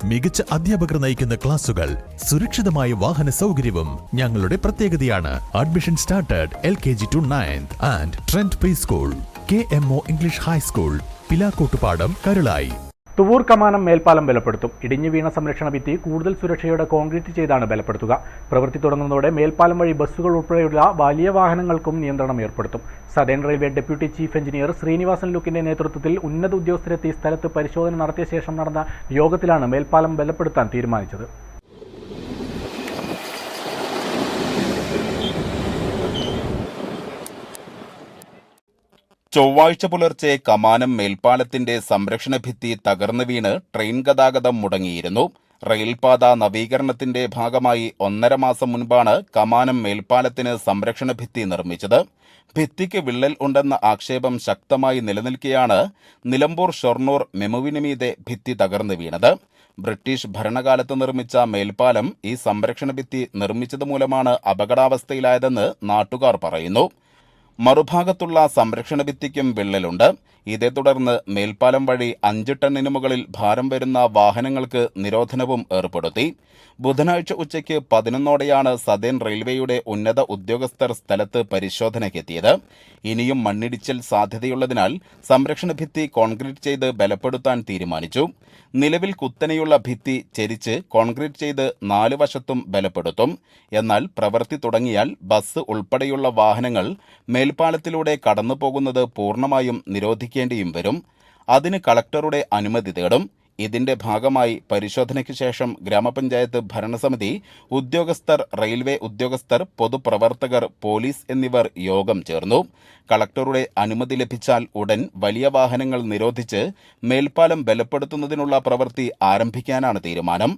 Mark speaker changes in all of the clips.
Speaker 1: മികച്ച അധ്യാപകർ നയിക്കുന്ന ക്ലാസുകൾ, സുരക്ഷിതമായ വാഹന സൗകര്യവും ഞങ്ങളുടെ പ്രത്യേകതയാണ്. Admission started LKG to 9th and trend pre school, KMO English high school, Pilakkottupadam, Karulai.
Speaker 2: Thuvvur കമാനം മേൽപ്പാലം ബലപ്പെടുത്തും. ഇടിഞ്ഞു വീണ സംരക്ഷണ ഭിത്തി കൂടുതൽ സുരക്ഷയോടെ കോൺക്രീറ്റ് ചെയ്താണ് ബലപ്പെടുത്തുക. പ്രവൃത്തി തുടങ്ങുന്നതോടെ മേൽപ്പാലം വഴി ബസ്സുകൾ ഉൾപ്പെടെയുള്ള വലിയ വാഹനങ്ങൾക്കും നിയന്ത്രണം ഏർപ്പെടുത്തും. Southern railway deputy chief engineer Srinivasan ലുക്കിന്റെ നേതൃത്വത്തിൽ ഉന്നത ഉദ്യോഗസ്ഥരെത്തി സ്ഥലത്ത് പരിശോധന നടത്തിയ ശേഷം നടന്ന യോഗത്തിലാണ് മേൽപ്പാലം ബലപ്പെടുത്താൻ തീരുമാനിച്ചത്.
Speaker 3: ചൊവ്വാഴ്ച പുലർച്ചെ കമാനം മേൽപ്പാലത്തിന്റെ സംരക്ഷണ ഭിത്തി തകർന്നു വീണ് ട്രെയിൻ ഗതാഗതം മുടങ്ങിയിരുന്നു. റെയിൽപാത നവീകരണത്തിന്റെ ഭാഗമായി 1.5 മാസം മുൻപാണ് കമാനം മേൽപ്പാലത്തിന് സംരക്ഷണ ഭിത്തി നിർമ്മിച്ചത്. ഭിത്തിക്ക് വിള്ളൽ ഉണ്ടെന്ന ആക്ഷേപം ശക്തമായി നിലനിൽക്കെയാണ് നിലമ്പൂർ ഷൊർണൂർ മെമുവിന് മീതെ ഭിത്തി തകർന്നു വീണത്. ബ്രിട്ടീഷ് ഭരണകാലത്ത് നിർമ്മിച്ച മേൽപ്പാലം ഈ സംരക്ഷണ ഭിത്തി നിർമ്മിച്ചത് മൂലമാണ് അപകടാവസ്ഥയിലായതെന്ന് നാട്ടുകാർ പറയുന്നു. മറുഭാഗത്തുള്ള സംരക്ഷണ ഭിത്തിക്കും വിള്ളലുണ്ട്. ഇതേ തുടർന്ന് മേൽപ്പാലം വഴി 5 ടണ്ണിന് മുകളിൽ ഭാരം വരുന്ന വാഹനങ്ങൾക്ക് നിരോധനവും ഏർപ്പെടുത്തി. ബുധനാഴ്ച ഉച്ചയ്ക്ക് 11ഓടെയാണ് സദേൺ റെയിൽവേയുടെ ഉന്നത ഉദ്യോഗസ്ഥർ സ്ഥലത്ത് പരിശോധനയ്ക്കെത്തിയത്. ഇനിയും മണ്ണിടിച്ചിൽ സാധ്യതയുള്ളതിനാൽ സംരക്ഷണ ഭിത്തി കോൺക്രീറ്റ് ചെയ്ത് ബലപ്പെടുത്താൻ തീരുമാനിച്ചു. നിലവിൽ കുത്തനെയുള്ള ഭിത്തി ചെരിച്ച് കോൺക്രീറ്റ് ചെയ്ത് 4 വശത്തും ബലപ്പെടുത്തും. എന്നാൽ പ്രവൃത്തി തുടങ്ങിയാൽ ബസ് ഉൾപ്പെടെയുള്ള വാഹനങ്ങൾ മേൽപ്പാലത്തിലൂടെ കടന്നുപോകുന്നത് പൂർണ്ണമായും നിരോധിക്കേണ്ടിയും വരും. അതിന് കളക്ടറുടെ അനുമതി തേടും. ഇതിന്റെ ഭാഗമായി പരിശോധനയ്ക്ക് ശേഷം ഗ്രാമപഞ്ചായത്ത് ഭരണസമിതി ഉദ്യോഗസ്ഥർ, റെയിൽവേ ഉദ്യോഗസ്ഥർ, പൊതുപ്രവർത്തകർ, പോലീസ് എന്നിവർ യോഗം ചേർന്നു. കളക്ടറുടെ അനുമതി ലഭിച്ചാൽ ഉടൻ വലിയ വാഹനങ്ങൾ നിരോധിച്ച് മേൽപ്പാലം ബലപ്പെടുത്തുന്നതിനുള്ള പ്രവൃത്തി ആരംഭിക്കാനാണ് തീരുമാനം.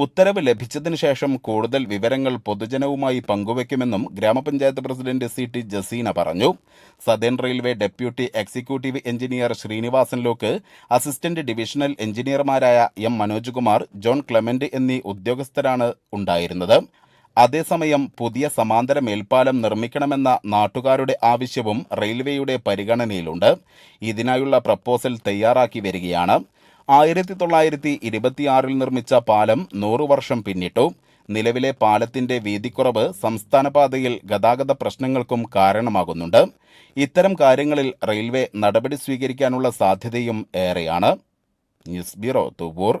Speaker 3: ഉത്തരവ് ലഭിച്ചതിനു ശേഷം കൂടുതൽ വിവരങ്ങൾ പൊതുജനവുമായി പങ്കുവയ്ക്കുമെന്നും ഗ്രാമപഞ്ചായത്ത് പ്രസിഡന്റ് CT ജസീന പറഞ്ഞു. Southern railway deputy executive engineer Srinivasan ലോക്ക്, അസിസ്റ്റന്റ് ഡിവിഷണൽ എഞ്ചിനീയർമാരായ M Manoj Kumar, John Clement എന്നീ ഉദ്യോഗസ്ഥരാണ് ഉണ്ടായിരുന്നത്. അതേസമയം പുതിയ സമാന്തര മേൽപ്പാലം നിർമ്മിക്കണമെന്ന നാട്ടുകാരുടെ ആവശ്യവും റെയിൽവേയുടെ പരിഗണനയിലുണ്ട്. ഇതിനായുള്ള പ്രപ്പോസൽ തയ്യാറാക്കി വരികയാണ്. 1926 നിർമ്മിച്ച പാലം 100 വർഷം പിന്നിട്ടു. നിലവിലെ പാലത്തിന്റെ വീതിക്കുറവ് സംസ്ഥാന പാതയിൽ ഗതാഗത പ്രശ്നങ്ങൾക്കും കാരണമാകുന്നുണ്ട്. ഇത്തരം കാര്യങ്ങളിൽ റെയിൽവേ നടപടി സ്വീകരിക്കാനുള്ള സാധ്യതയും ഏറെയാണ്. News bureau, Thuvur.